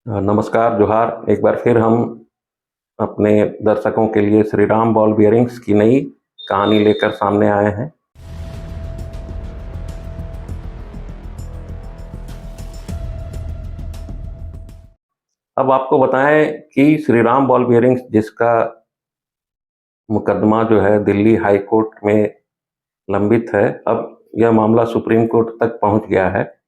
नमस्कार, जोहार। एक बार फिर हम अपने दर्शकों के लिए श्री राम बॉल बियरिंग्स की नई कहानी लेकर सामने आए हैं। अब आपको बताएं कि श्री राम बॉल बियरिंग्स, जिसका मुकदमा जो है दिल्ली हाई कोर्ट में लंबित है, अब यह मामला सुप्रीम कोर्ट तक पहुंच गया है।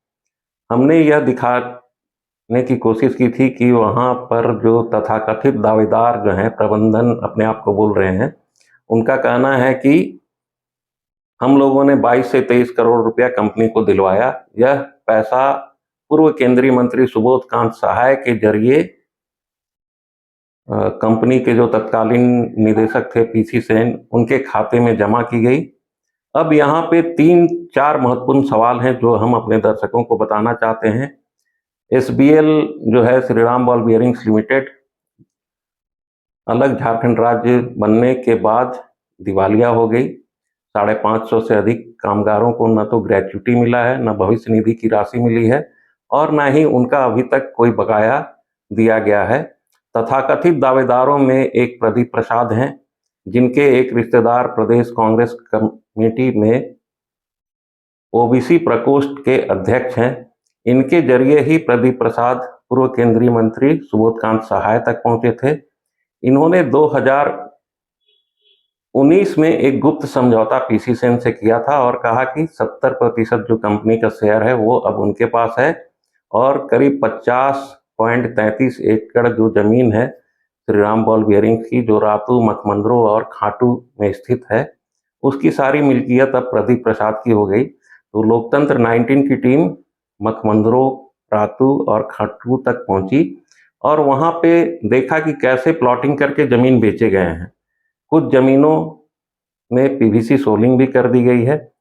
हमने यह दिखाने की कोशिश की थी कि वहां पर जो तथाकथित दावेदार जो हैं, प्रबंधन अपने आप को बोल रहे हैं, उनका कहना है कि हम लोगों ने 22 से 23 करोड़ रुपया कंपनी को दिलवाया। यह पैसा पूर्व केंद्रीय मंत्री सुबोध कांत सहाय के जरिए कंपनी के जो तत्कालीन निदेशक थे पीसी सेन, उनके खाते में जमा की गई। अब यहाँ पे 3-4 महत्वपूर्ण सवाल हैं जो हम अपने दर्शकों को बताना चाहते हैं। एसबीएल जो है, Shri Ram ball bearings limited, अलग झारखंड राज्य बनने के बाद दिवालिया हो गई। 550 से अधिक कामगारों को न तो ग्रेच्युटी मिला है, न भविष्य निधि की राशि मिली है, और न ही उनका अभी तक कोई बकाया दिया गया है। तथाकथित दावेदारों में एक प्रदीप प्रसाद हैं, जिनके एक रिश्तेदार प्रदेश कांग्रेस कमेटी में ओबीसी प्रकोष्ठ के अध्यक्ष हैं। इनके जरिए ही प्रदीप प्रसाद पूर्व केंद्रीय मंत्री सुबोध कांत सहाय तक पहुंचे थे। इन्होंने 2019 में एक गुप्त समझौता पीसी सेन से किया था और कहा कि 70% जो कंपनी का शेयर है वो अब उनके पास है, और करीब 50.33 एकड़ जो जमीन है श्री राम बॉल बियरिंग्स की, जो रातू, मकमंदरो और खाटू में स्थित है, उसकी सारी मिल्कियत अब प्रदीप प्रसाद की हो गई। तो लोकतंत्र 19 की टीम मकमंदरो, रातू और खाटू तक पहुंची और वहां पे देखा कि कैसे प्लॉटिंग करके जमीन बेचे गए हैं। कुछ जमीनों में पीवीसी सोलिंग भी कर दी गई है।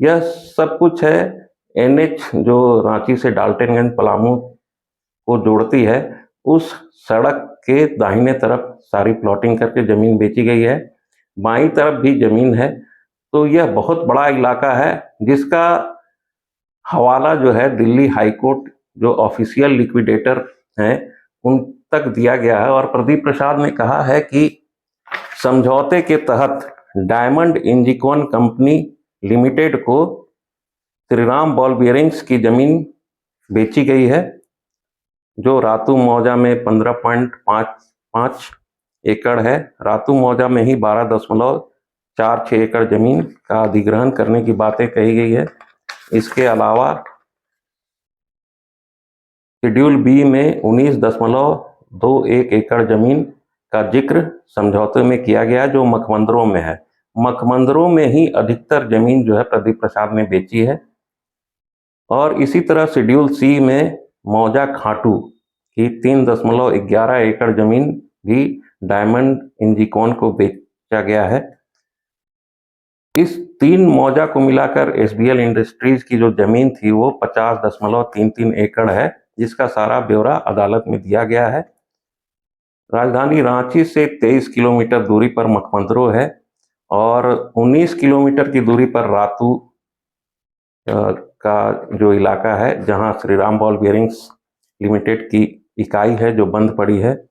यह सब कुछ है एनएच, जो रांची से डाल्टनगंज पलामू को जोड़ती है, उस सड़क के दाहिने तरफ सारी प्लॉटिंग करके जमीन बेची गई है। बाईं तरफ भी जमीन है। तो यह बहुत बड़ा इलाका है, जिसका हवाला जो है दिल्ली हाई कोर्ट, जो ऑफिशियल लिक्विडेटर हैं, उन तक दिया गया है। और प्रदीप प्रसाद ने कहा है कि समझौते के तहत डायमंड इंजीकॉन कंपनी लिमिटेड को श्री राम बॉल बियरिंग्स की जमीन बेची गई है, जो रातू मौजा में 15.55 एकड़ है। रातू मौजा में ही 12.46 एकड़ जमीन का अधिग्रहण करने की बातें कही गई है। इसके अलावा शेड्यूल बी में 19.21 एकड़ जमीन का जिक्र समझौते में किया गया, जो मकमंदरों में है। मकमंदरों में ही अधिकतर जमीन जो है प्रदीप प्रसाद ने बेची है। और इसी तरह शेड्यूल सी में मौजा खाटू की 3.11 एकड़ जमीन भी डायमंड इंजीकॉन को बेचा गया है। इस 3 मौजा को मिलाकर एसबीएल इंडस्ट्रीज की जो जमीन थी वो 50.33 एकड़ है, जिसका सारा ब्यौरा अदालत में दिया गया है। राजधानी रांची से 23 किलोमीटर दूरी पर मकमंदरो है और 19 किलोमीटर की दूरी पर रातू का जो इलाका है, जहां Shri Ram ball bearings limited की इकाई है जो बंद पड़ी है।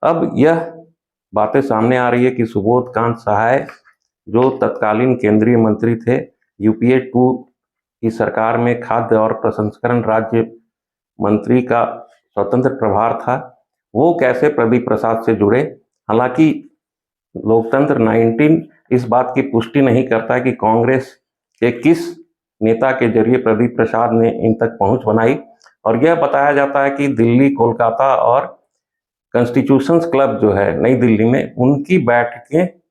अब यह बातें सामने आ रही है कि सुबोध कांत सहाय, जो तत्कालीन केंद्रीय मंत्री थे, यूपीए 2 की सरकार में खाद्य और प्रसंस्करण राज्य मंत्री का स्वतंत्र प्रभार था, वो कैसे प्रदीप प्रसाद से जुड़े। हालांकि लोकतंत्र 19 इस बात की पुष्टि नहीं करता कि कांग्रेस के किस नेता के जरिए प्रदीप प्रसाद ने इन तक पहुंच बनाई, और यह बताया जाता है कि दिल्ली, कोलकाता और कॉन्स्टिट्यूशंस क्लब जो है नई दिल्ली में, उनकी बैठकें,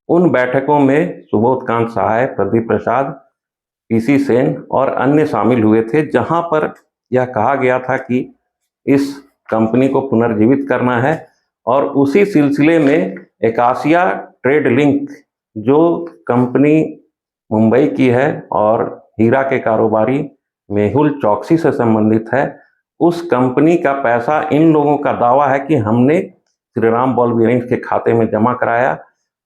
उन बैठकों में सुबोध कांत सहाय, प्रदीप प्रसाद, पीसी सेन और अन्य शामिल हुए थे, जहां पर यह कहा गया था कि इस कंपनी को पुनर्जीवित करना है। और उसी सिलसिले में एकासिया ट्रेड लिंक, जो कंपनी मुंबई की है और हीरा के कारोबारी मेहुल चौकसी से संबंधित है, उस कंपनी का पैसा, इन लोगों का दावा है कि हमने श्री राम बॉल बियरिंग्स के खाते में जमा कराया।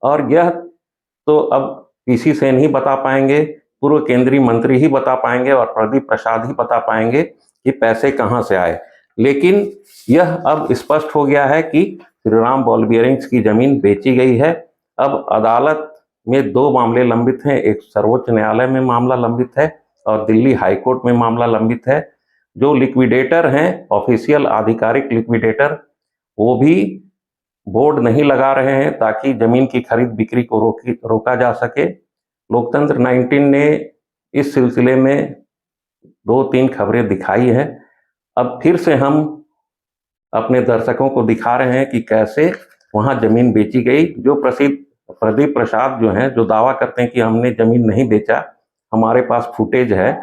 और यह तो अब पीसी सेन ही बता पाएंगे, पूर्व केंद्रीय मंत्री ही बता पाएंगे और प्रदीप प्रसाद ही बता पाएंगे कि पैसे कहां से आए। लेकिन यह अब स्पष्ट हो गया है कि श्रीराम बॉल बियरिंग्स की जमीन बेची गई है। अब अदालत में दो मामले लंबित हैं, एक सर्वोच्च न्यायालय में मामला लंबित है और दिल्ली हाईकोर्ट में मामला लंबित है। जो लिक्विडेटर हैं, ऑफिशियल आधिकारिक लिक्विडेटर, वो भी बोर्ड नहीं लगा रहे हैं ताकि जमीन की खरीद बिक्री को रोका जा सके। लोकतंत्र 19 ने इस सिलसिले में 2-3 खबरें दिखाई हैं। अब फिर से हम अपने दर्शकों को दिखा रहे हैं कि कैसे वहां जमीन बेची गई। जो प्रसिद्ध प्रदीप प्रसाद जो हैं, जो दावा करते हैं कि हमने जमीन नहीं बेचा, हमारे पास फुटेज है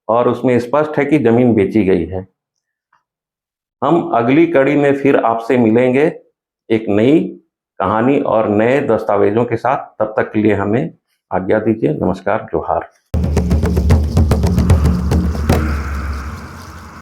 और उसमें स्पष्ट है कि जमीन बेची गई है। हम अगली कड़ी में फिर आपसे मिलेंगे एक नई कहानी और नए दस्तावेजों के साथ। तब तक के लिए हमें आज्ञा दीजिए। नमस्कार, जोहार।